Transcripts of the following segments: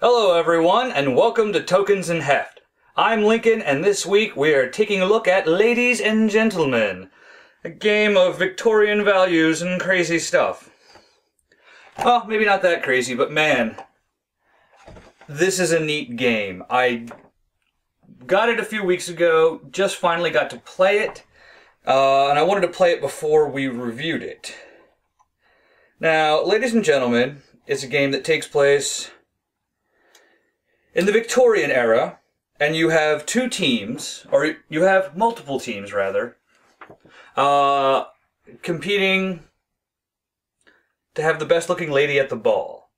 Hello everyone, and welcome to Tokens and Heft. I'm Lincoln, and this week we are taking a look at Ladies and Gentlemen, a game of Victorian values and crazy stuff. Well, maybe not that crazy, but man, this is a neat game. I got it a few weeks ago, just finally got to play it, and I wanted to play it before we reviewed it. Now, Ladies and Gentlemen is a game that takes place in the Victorian era, and you have two teams, or you have multiple teams rather, competing to have the best looking lady at the ball.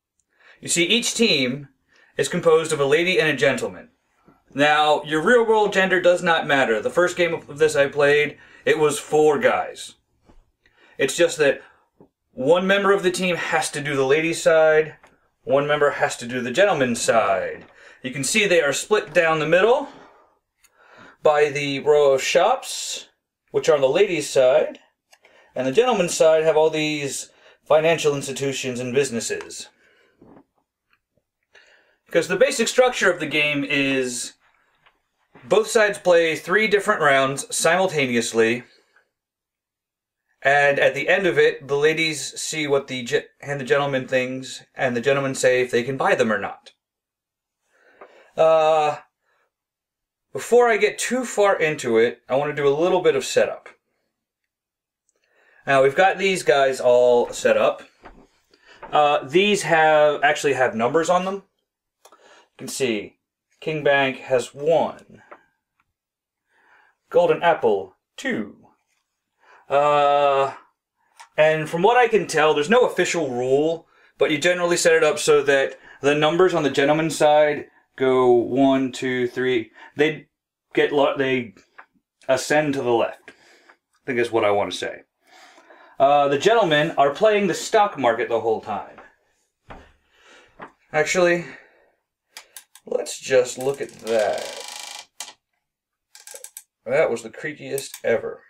You see, each team is composed of a lady and a gentleman. Now, your real world gender does not matter. The first game of this I played, it was 4 guys. It's just that one member of the team has to do the ladies' side, one member has to do the gentleman's side. You can see they are split down the middle by the row of shops, which are on the ladies' side, and the gentleman's side have all these financial institutions and businesses. Because the basic structure of the game is both sides play 3 different rounds simultaneously, and at the end of it, the ladies see what hand the gentleman things, and the gentlemen say if they can buy them or not. Before I get too far into it, I want to do a little bit of setup. Now, we've got these guys all set up. These actually have numbers on them. You can see King Bank has 1. Golden Apple, 2. And from what I can tell, there's no official rule, but you generally set it up so that the numbers on the gentleman's side go 1, 2, 3. They ascend to the left, I think is what I want to say. The gentlemen are playing the stock market the whole time. Actually, let's just look at that. That was the creakiest ever.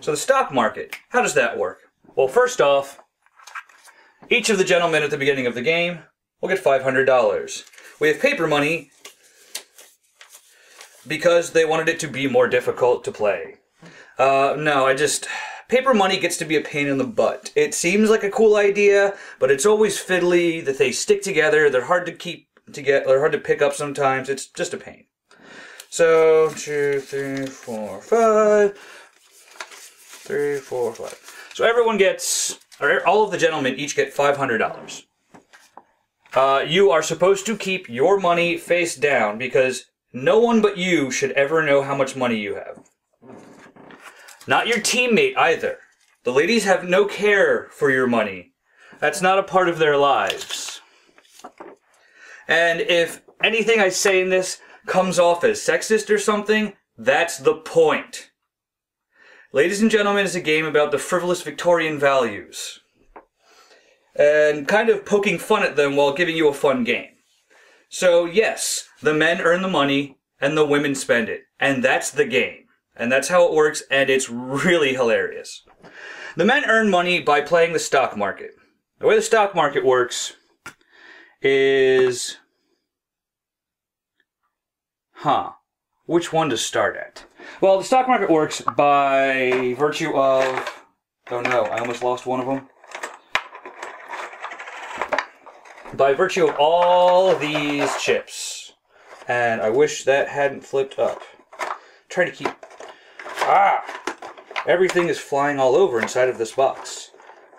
So the stock market, how does that work? Well, first off, each of the gentlemen at the beginning of the game will get $500. We have paper money because they wanted it to be more difficult to play. Paper money gets to be a pain in the butt. It seems like a cool idea, but it's always fiddly that they stick together. They're hard to keep together. They're hard to pick up sometimes. It's just a pain. So 2, 3, 4, 5. 3, 4, 5. So everyone gets, or all of the gentlemen each get $500. You are supposed to keep your money face down because no one but you should ever know how much money you have. Not your teammate either. The ladies have no care for your money. That's not a part of their lives. And if anything I say in this comes off as sexist or something, that's the point. Ladies and Gentlemen is a game about the frivolous Victorian values, and kind of poking fun at them while giving you a fun game. So yes, the men earn the money and the women spend it, and that's the game. And that's how it works, and it's really hilarious. The men earn money by playing the stock market. The way the stock market works is... which one to start at? Well, the stock market works by virtue of... Oh no, I almost lost one of them. By virtue of all these chips. And I wish that hadn't flipped up. Try to keep... Everything is flying all over inside of this box.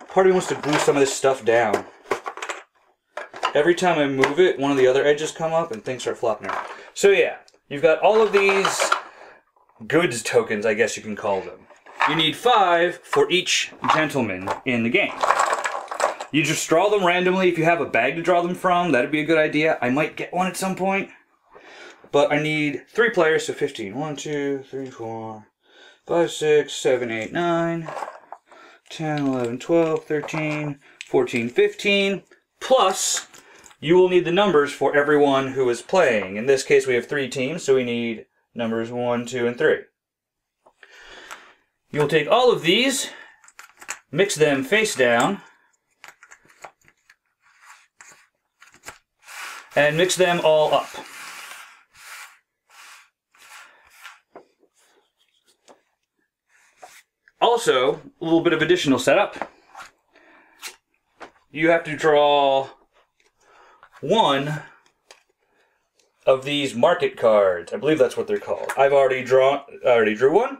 Part of me wants to glue some of this stuff down. Every time I move it, one of the other edges come up and things start flopping around. So yeah, you've got all of these goods tokens, I guess you can call them. You need 5 for each gentleman in the game. You just draw them randomly. If you have a bag to draw them from, that'd be a good idea. I might get one at some point. But I need 3 players, so 15. 1, 2, 3, 4, 5, 6, 7, 8, 9, 10, 11, 12, 13, 14, 15. Plus, you will need the numbers for everyone who is playing. In this case, we have 3 teams, so we need numbers 1, 2, and 3. You'll take all of these, mix them face down, and mix them all up. Also, a little bit of additional setup. You have to draw one of these market cards. I believe that's what they're called. I already drew one.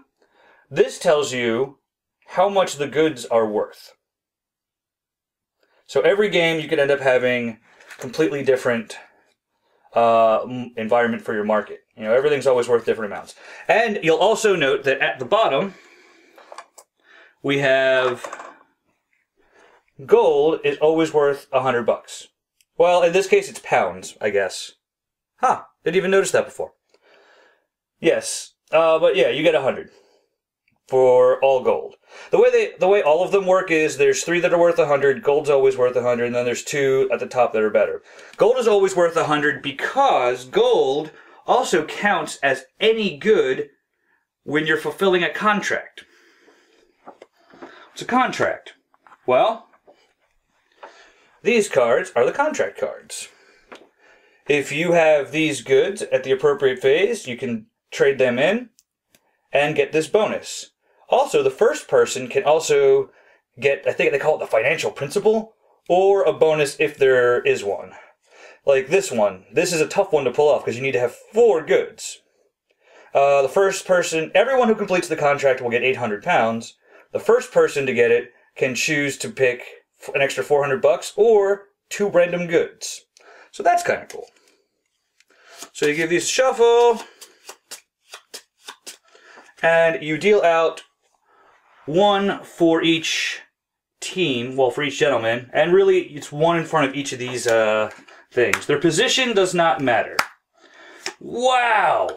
This tells you how much the goods are worth. So every game you could end up having completely different environment for your market. You know, everything's always worth different amounts. And you'll also note that at the bottom, we have gold is always worth $100. Well, in this case, it's pounds, I guess. Huh, didn't even notice that before. Yes, but yeah, you get 100 for all gold. The way all of them work is there's 3 that are worth 100, gold's always worth 100, and then there's 2 at the top that are better. Gold is always worth 100 because gold also counts as any good when you're fulfilling a contract. What's a contract? Well, these cards are the contract cards. If you have these goods at the appropriate phase, you can trade them in and get this bonus. Also, the first person can also get, I think they call it the financial principal, or a bonus if there is one. Like this one. This is a tough one to pull off because you need to have 4 goods. The first person, everyone who completes the contract will get 800 pounds. The first person to get it can choose to pick an extra $400 or 2 random goods. So that's kind of cool. So you give these a shuffle, and you deal out 1 for each team, well, for each gentleman, and really it's 1 in front of each of these things. Their position does not matter. Wow!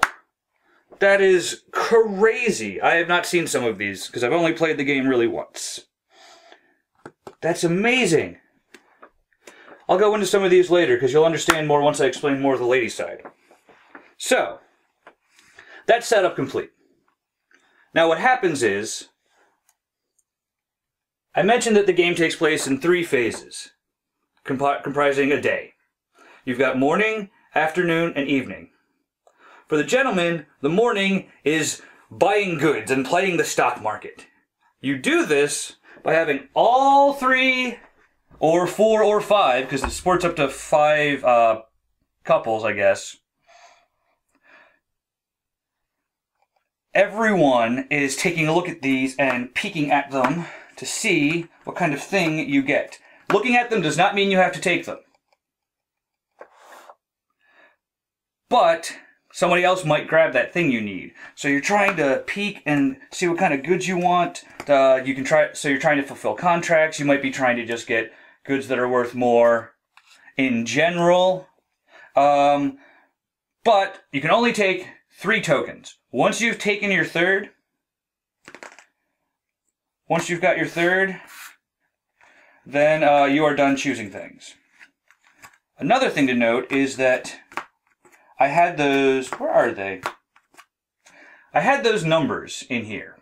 That is crazy. I have not seen some of these, because I've only played the game really once. That's amazing. I'll go into some of these later, because you'll understand more once I explain more of the lady side. So, that's setup complete. Now what happens is, I mentioned that the game takes place in 3 phases, comprising a day. You've got morning, afternoon, and evening. For the gentleman, the morning is buying goods and playing the stock market. You do this by having all 3, or 4, or 5, because it sports up to 5 couples, I guess. Everyone is taking a look at these and peeking at them to see what kind of thing you get. Looking at them does not mean you have to take them. But somebody else might grab that thing you need. So you're trying to peek and see what kind of goods you want. So you're trying to fulfill contracts. You might be trying to just get goods that are worth more in general. But you can only take 3 tokens. Once you've taken your third, then you are done choosing things. Another thing to note is that I had those, where are they? I had those numbers in here.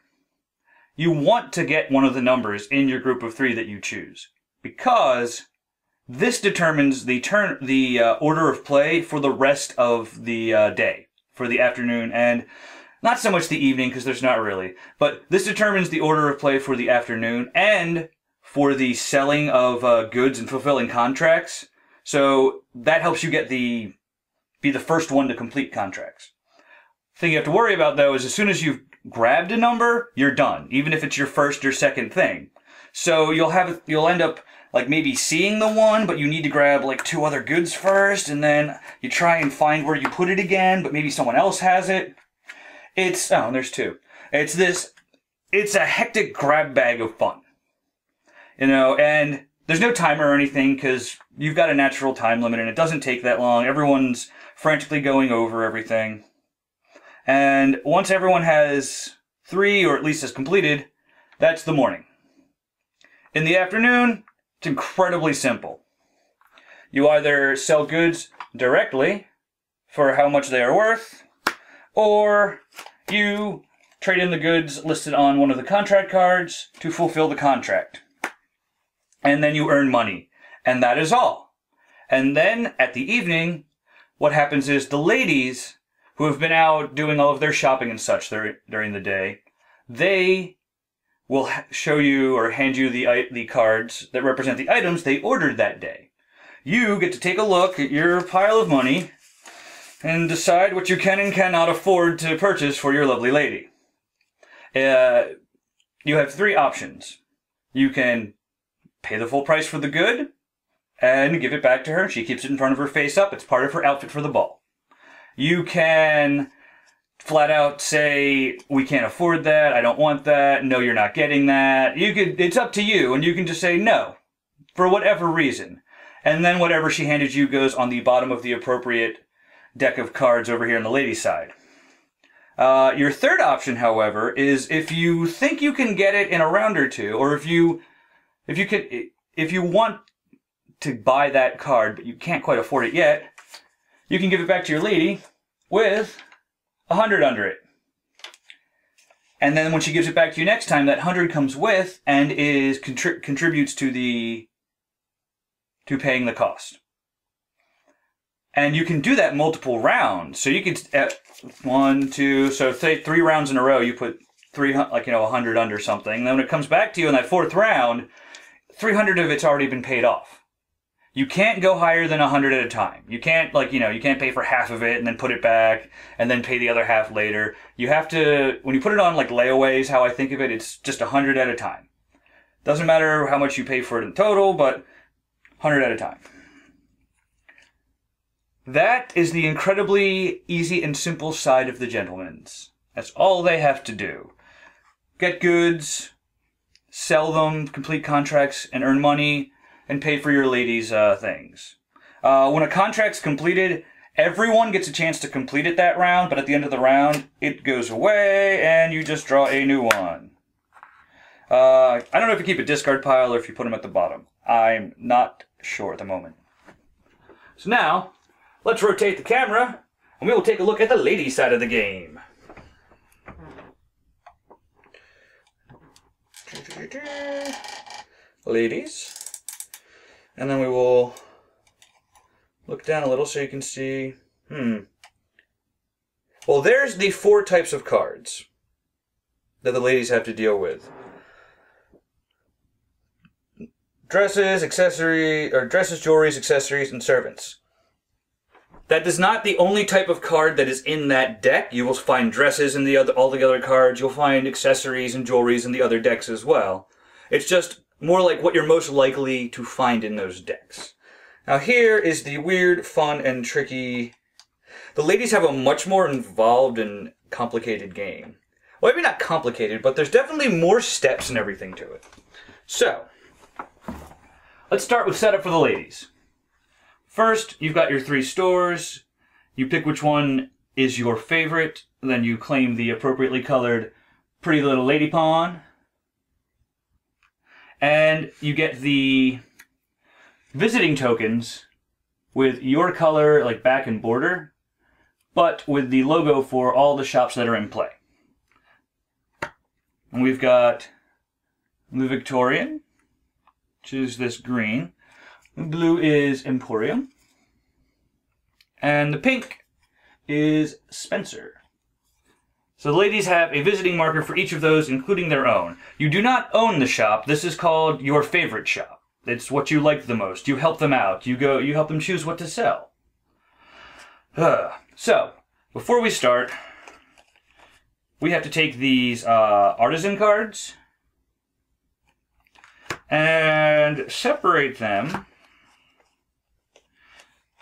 You want to get one of the numbers in your group of 3 that you choose, because this determines the order of play for the rest of the day, for the afternoon, and not so much the evening, because there's not really, but this determines the order of play for the afternoon and for the selling of goods and fulfilling contracts. So that helps you be the first one to complete contracts. The thing you have to worry about, though, is as soon as you've grabbed a number, you're done, even if it's your first or second thing. So you'll end up like maybe seeing the one, but you need to grab like 2 other goods first, and then you try and find where you put it again, but maybe someone else has it. Oh, there's 2. It's a hectic grab bag of fun. You know, and there's no timer or anything, because you've got a natural time limit, and it doesn't take that long. Everyone's frantically going over everything. And once everyone has 3, or at least has completed, that's the morning. In the afternoon, it's incredibly simple. You either sell goods directly for how much they are worth, or you trade in the goods listed on one of the contract cards to fulfill the contract. And then you earn money. And that is all. And then, at the evening, what happens is the ladies who have been out doing all of their shopping and such during the day, they will show you or hand you the cards that represent the items they ordered that day. You get to take a look at your pile of money and decide what you can and cannot afford to purchase for your lovely lady. You have 3 options. You can pay the full price for the good and give it back to her. She keeps it in front of her face up. It's part of her outfit for the ball. You can flat out say, we can't afford that, I don't want that, no, you're not getting that. It's up to you, and you can just say no, for whatever reason. And then whatever she handed you goes on the bottom of the appropriate deck of cards over here on the ladies' side. Your third option, however, is if you think you can get it in a round or two, or if you want to buy that card but you can't quite afford it yet, you can give it back to your lady with 100 under it. And then when she gives it back to you next time, that 100 comes with and contributes to paying the cost. And you can do that multiple rounds. So you could, at 1, 2, so say 3 rounds in a row, you put 100 under something. And then when it comes back to you in that 4th round, 300 of it's already been paid off. You can't go higher than 100 at a time. You can't, you can't pay for half of it and then put it back and then pay the other half later. You have to, when you put it on like layaways, how I think of it, it's just 100 at a time. Doesn't matter how much you pay for it in total, but 100 at a time. That is the incredibly easy and simple side of the gentleman's. That's all they have to do. Get goods, sell them, complete contracts, and earn money, and pay for your lady's things. When a contract's completed, everyone gets a chance to complete it that round, but at the end of the round, it goes away, and you just draw a new one. I don't know if you keep a discard pile or if you put them at the bottom. I'm not sure at the moment. So now, let's rotate the camera, and we will take a look at the ladies' side of the game. Ladies. And then we will look down a little so you can see, Well, there's the 4 types of cards that the ladies have to deal with. Dresses, jewelries, accessories, and servants. That is not the only type of card that is in that deck. You will find dresses in all the other cards. You'll find accessories and jewelries in the other decks as well. It's just more like what you're most likely to find in those decks. Now here is the weird, fun, and tricky... The ladies have a much more involved and complicated game. Well, maybe not complicated, but there's definitely more steps and everything to it. So, let's start with setup for the ladies. First, you've got your 3 stores. You pick which one is your favorite, and then you claim the appropriately colored Pretty Little Lady Pawn. And you get the visiting tokens with your color, like back and border, but with the logo for all the shops that are in play. And we've got the Victorian, which is this green. The blue is Emporium. And the pink is Spencer. So the ladies have a visiting marker for each of those, including their own. You do not own the shop. This is called your favorite shop. It's what you like the most. You help them out. You help them choose what to sell. So, before we start, we have to take these artisan cards and separate them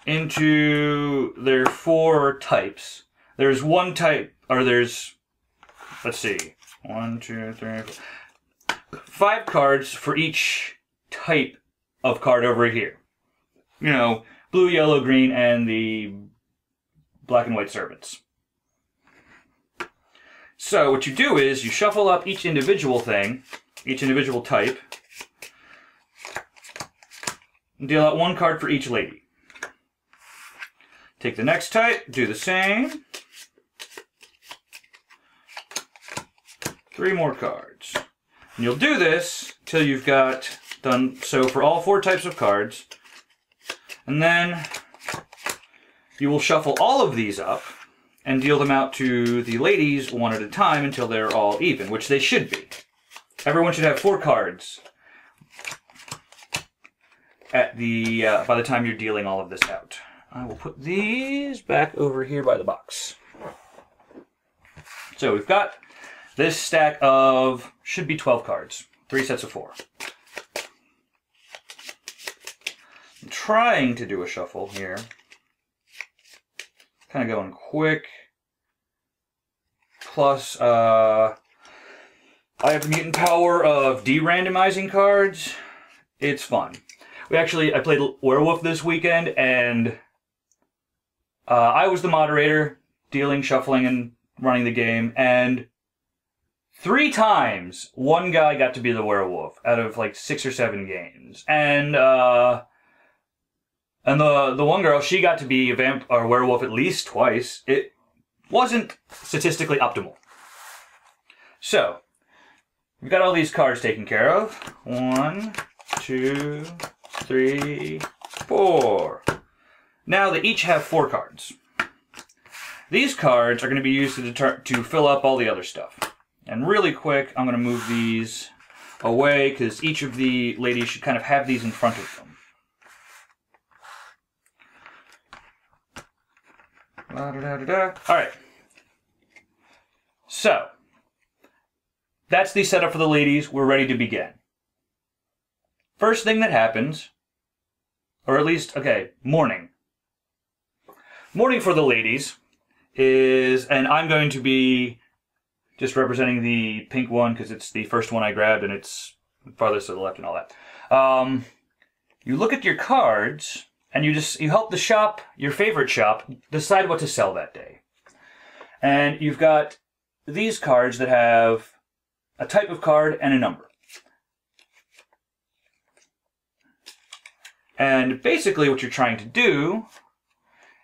into their 4 types. There's one type, or there's, let's see, 1, 2, 3, 4, 5 cards for each type of card over here. You know, blue, yellow, green, and the black and white servants. So what you do is you shuffle up each individual thing, each individual type, and deal out 1 card for each lady. Take the next type, do the same. 3 more cards. And you'll do this till you've got done so for all 4 types of cards. And then you will shuffle all of these up and deal them out to the ladies one at a time until they're all even, which they should be. Everyone should have 4 cards at the by the time you're dealing all of this out. I will put these back over here by the box. So we've got this stack of, should be 12 cards, 3 sets of 4. I'm trying to do a shuffle here. Kind of going quick. Plus, I have the mutant power of de-randomizing cards. It's fun. I played Werewolf this weekend, and I was the moderator, dealing, shuffling, and running the game, and 3 times one guy got to be the werewolf out of like 6 or 7 games, and the one girl, she got to be a werewolf at least twice. It wasn't statistically optimal. So we've got all these cards taken care of. 1, 2, 3, 4. Now they each have 4 cards. These cards are going to be used to fill up all the other stuff. And really quick, I'm going to move these away because each of the ladies should kind of have these in front of them. Alright. So, that's the setup for the ladies. We're ready to begin. First thing that happens, or at least, okay, morning. Morning for the ladies is, and I'm going to be just representing the pink one because it's the first one I grabbed and it's farthest to the left and all that. You look at your cards and you help the shop, your favorite shop, decide what to sell that day. And you've got these cards that have a type of card and a number. And basically what you're trying to do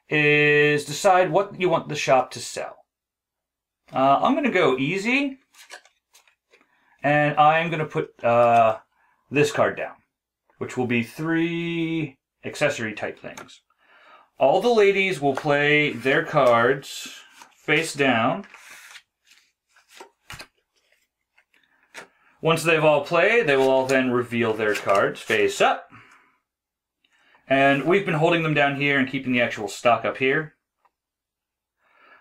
is decide what you want the shop to sell. I'm going to go easy, and I'm going to put this card down, which will be 3 accessory type things. All the ladies will play their cards face down. Once they've all played, they will all then reveal their cards face up. And we've been holding them down here and keeping the actual stock up here.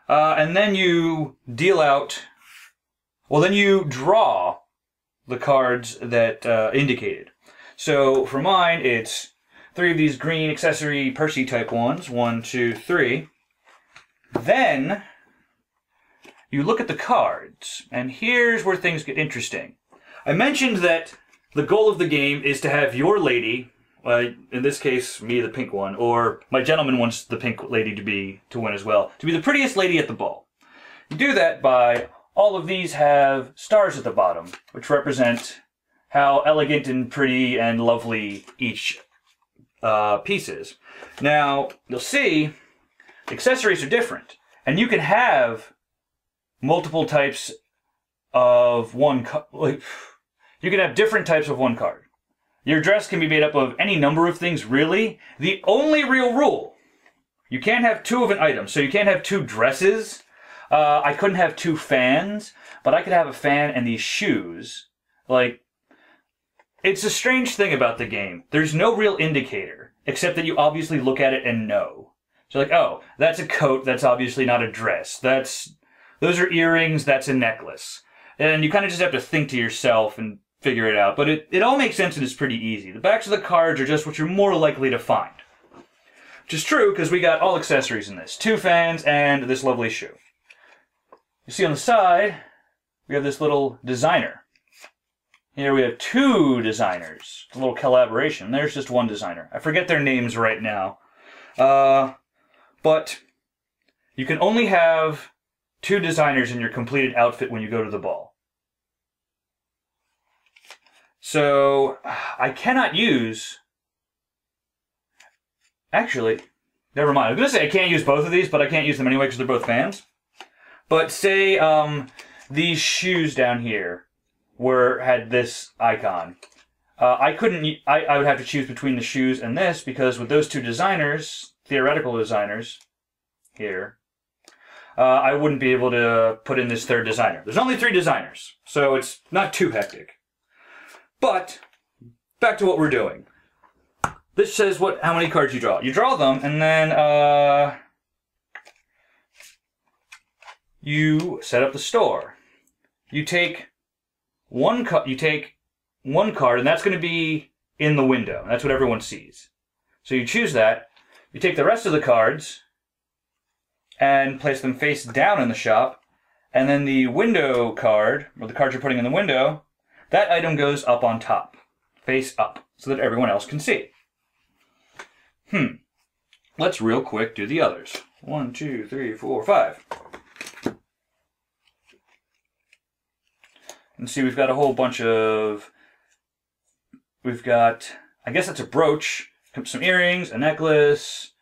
And then you deal out, well, then you draw the cards that indicated. So for mine, it's 3 of these green accessory Percy type ones. 1, 2, 3. Then you look at the cards, and here's where things get interesting. I mentioned that the goal of the game is to have your lady, in this case, me, the pink one, or my gentleman wants the pink lady to win as well, to be the prettiest lady at the ball. You do that by, all of these have stars at the bottom, which represent how elegant and pretty and lovely each piece is. Now, you'll see, accessories are different, and you can have multiple types of one, you can have different types of one card. Your dress can be made up of any number of things, really. The only real rule, you can't have 2 of an item. So you can't have 2 dresses. I couldn't have 2 fans, but I could have a fan and these shoes. Like, it's a strange thing about the game. There's no real indicator, except that you obviously look at it and know. So like, oh, that's a coat, that's obviously not a dress. Those are earrings, that's a necklace. And you kind of just have to think to yourself and figure it out. But it all makes sense and it's pretty easy. The backs of the cards are just what you're more likely to find. Which is true because we got all accessories in this. 2 fans and this lovely shoe. You see on the side, we have this little designer. Here we have 2 designers. It's a little collaboration. There's just 1 designer. I forget their names right now. But you can only have 2 designers in your completed outfit when you go to the ball. So, I cannot use... Actually, never mind. I was going to say I can't use both of these, but I can't use them anyway because they're both fans. But say these shoes down here had this icon. I would have to choose between the shoes and this because with those 2 designers, theoretical designers, here, I wouldn't be able to put in this third designer. There's only 3 designers, so it's not too hectic. But, back to what we're doing. This says how many cards you draw. You draw them, and then you set up the store. You take one card, and that's going to be in the window. That's what everyone sees. So you choose that. You take the rest of the cards and place them face down in the shop, and then the window card, or the card you're putting in the window, that item goes up on top, face up, so that everyone else can see. Let's real quick do the others. 1, 2, 3, 4, 5. And see, we've got a whole bunch of... We've got, I guess that's a brooch, some earrings, a necklace,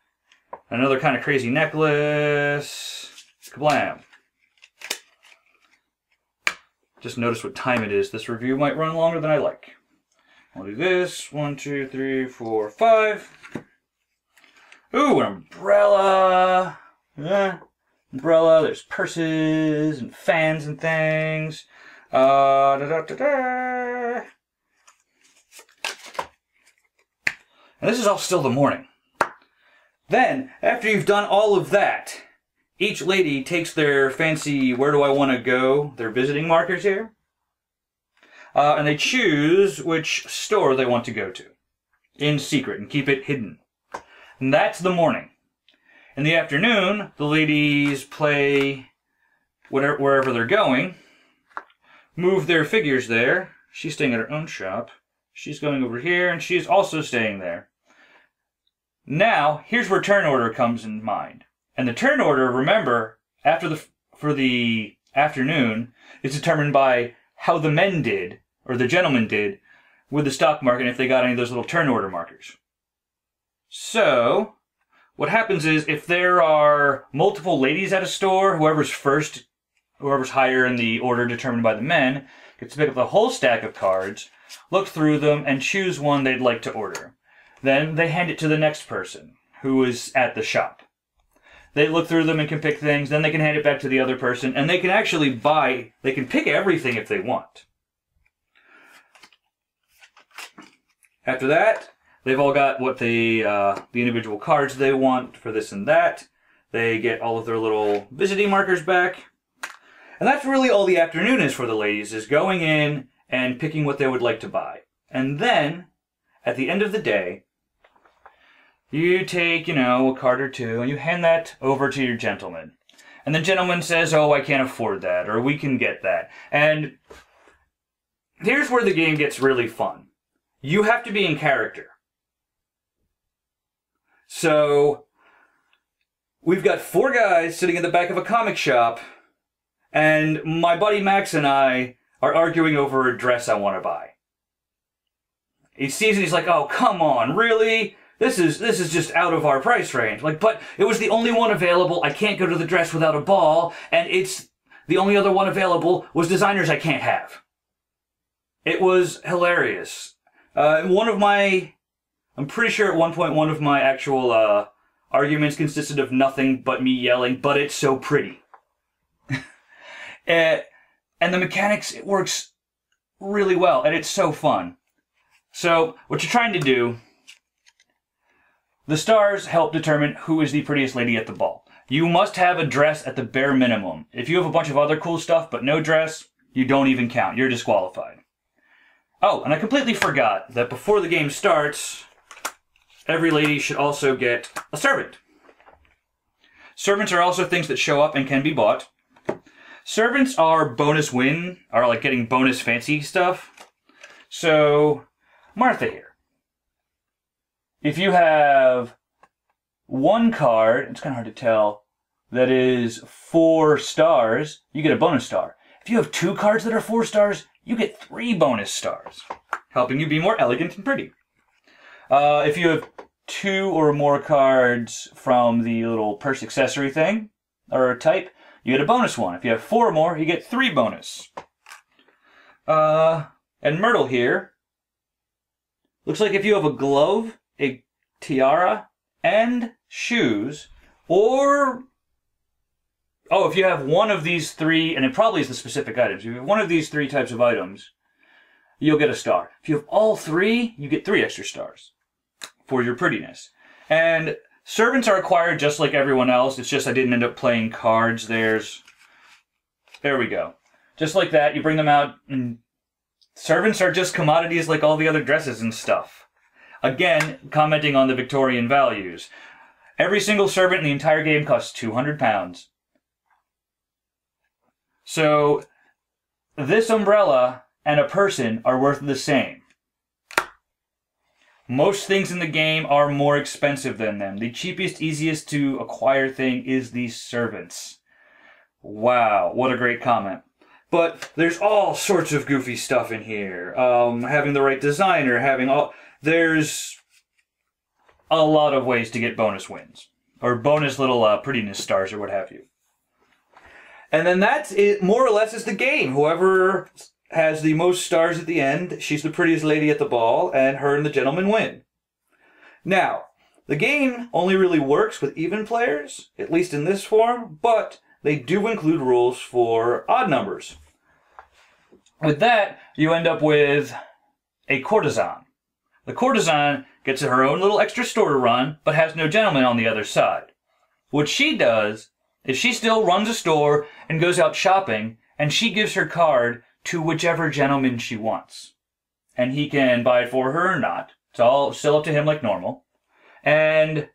another kind of crazy necklace. Kablam. Just notice what time it is. This review might run longer than I like. I'll do this. 1, 2, 3, 4, 5. Ooh, an umbrella. Yeah. Umbrella. There's purses and fans and things. And this is all still the morning. Then, after you've done all of that, each lady takes their fancy where do I want to go, their visiting markers here, and they choose which store they want to go to in secret and keep it hidden. And that's the morning. In the afternoon, the ladies play wherever they're going, move their figures there. She's staying at her own shop. She's going over here, and she's also staying there. Now, here's where turn order comes in mind. And the turn order, remember, for the afternoon, is determined by how the men did, or the gentlemen did, with the stock market, if they got any of those little turn order markers. So, what happens is, if there are multiple ladies at a store, whoever's higher in the order determined by the men, gets to pick up the whole stack of cards, look through them, and choose one they'd like to order. Then they hand it to the next person, who is at the shop. They look through them and can pick things, then they can hand it back to the other person, and they can actually they can pick everything if they want. After that, they've all got what the individual cards they want for this and that. They get all of their little visiting markers back. And that's really all the afternoon is for the ladies, is going in and picking what they would like to buy. And then, at the end of the day, you take, a card or two, and you hand that over to your gentleman. And the gentleman says, oh, I can't afford that, or we can get that. And here's where the game gets really fun. You have to be in character. So, we've got 4 guys sitting in the back of a comic shop, and my buddy Max and I are arguing over a dress I want to buy. He sees it, he's like, oh, come on, really? This is just out of our price range. Like, but it was the only one available. I can't go to the dress without a ball, and it's the only other one available was designers I can't have. It was hilarious. I'm pretty sure at one point one of my actual arguments consisted of nothing but me yelling, but it's so pretty. And the mechanics, it works really well, and it's so fun. So, what you're trying to do, the stars help determine who is the prettiest lady at the ball. You must have a dress at the bare minimum. If you have a bunch of other cool stuff but no dress, you don't even count. You're disqualified. Oh, and I completely forgot that before the game starts, every lady should also get a servant. Servants are also things that show up and can be bought. Servants are like getting bonus fancy stuff. So, Martha here. If you have one card, it's kind of hard to tell, that is 4 stars, you get a bonus star. If you have 2 cards that are 4 stars, you get 3 bonus stars, helping you be more elegant and pretty. If you have 2 or more cards from the little purse accessory thing, or type, you get a bonus one. If you have 4 or more, you get 3 bonus. And Myrtle here, looks like if you have a glove, a tiara, and shoes, or Oh, if you have one of these three, and it probably is the specific items. If you have one of these three types of items, you'll get a star. If you have all three, you get 3 extra stars for your prettiness. And servants are acquired just like everyone else. It's just I didn't end up playing cards. There we go. Just like that, you bring them out, and servants are just commodities like all the other dresses and stuff. Again, commenting on the Victorian values. Every single servant in the entire game costs 200 pounds. So, this umbrella and a person are worth the same. Most things in the game are more expensive than them. The cheapest, easiest to acquire thing is these servants. Wow, what a great comment. But there's all sorts of goofy stuff in here. Having the right designer, there's a lot of ways to get bonus wins. Or bonus little prettiness stars or what have you. And then that's it, more or less, is the game. Whoever has the most stars at the end, she's the prettiest lady at the ball, and her and the gentleman win. Now, the game only really works with even players, at least in this form, but they do include rules for odd numbers. With that, you end up with a courtesan. The courtesan gets her own little extra store to run, but has no gentleman on the other side. What she does is she still runs a store and goes out shopping, and she gives her card to whichever gentleman she wants. And he can buy it for her or not. It's all still up to him like normal. And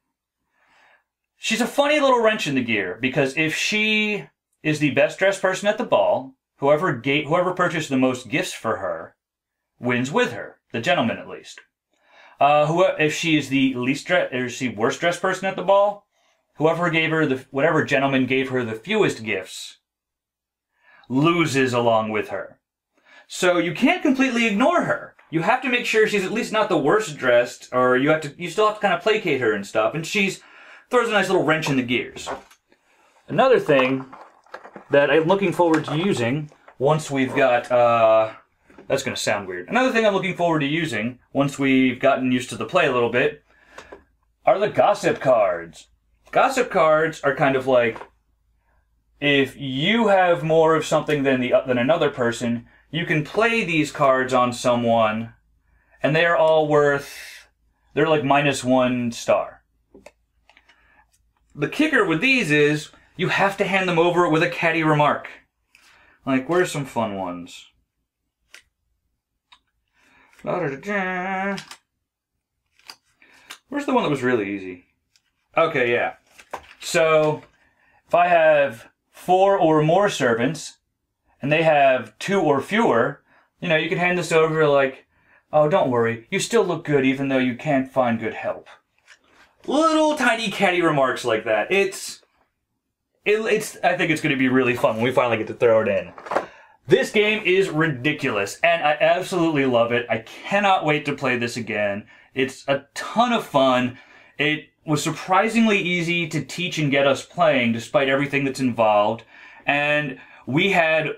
she's a funny little wrench in the gear, because if she is the best dressed person at the ball, whoever purchased the most gifts for her wins with her, the gentleman at least. If she is the worst dressed person at the ball, whatever gentleman gave her the fewest gifts loses along with her. So you can't completely ignore her. You have to make sure she's at least not the worst dressed, or you still have to kind of placate her and stuff, and throws a nice little wrench in the gears. Another thing that I'm looking forward to using once we've got, that's going to sound weird. Another thing I'm looking forward to using once we've gotten used to the play a little bit are the gossip cards. Gossip cards are kind of like, if you have more of something than another person, you can play these cards on someone, and they're like -1 star. The kicker with these is, you have to hand them over with a catty remark. Like, where's some fun ones? Where's the one that was really easy? Okay, yeah. So, if I have 4 or more servants, and they have 2 or fewer, you can hand this over like, oh, don't worry, you still look good even though you can't find good help. Little tiny catty remarks like that. I think it's going to be really fun when we finally get to throw it in. This game is ridiculous, and I absolutely love it. I cannot wait to play this again. It's a ton of fun. It was surprisingly easy to teach and get us playing, despite everything that's involved. And we had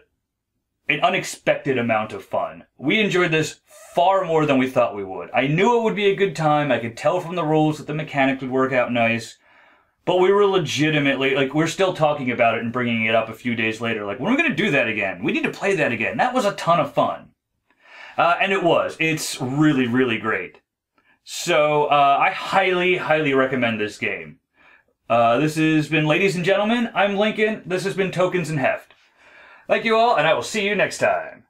an unexpected amount of fun. We enjoyed this far more than we thought we would. I knew it would be a good time. I could tell from the rules that the mechanics would work out nice. But we were legitimately, we're still talking about it and bringing it up a few days later. When are we going to do that again? We need to play that again. That was a ton of fun. And it was. It's really, really great. So, I highly, highly recommend this game. This has been, ladies and gentlemen, I'm Lincoln. This has been Tokens and Heft. Thank you all, and I will see you next time.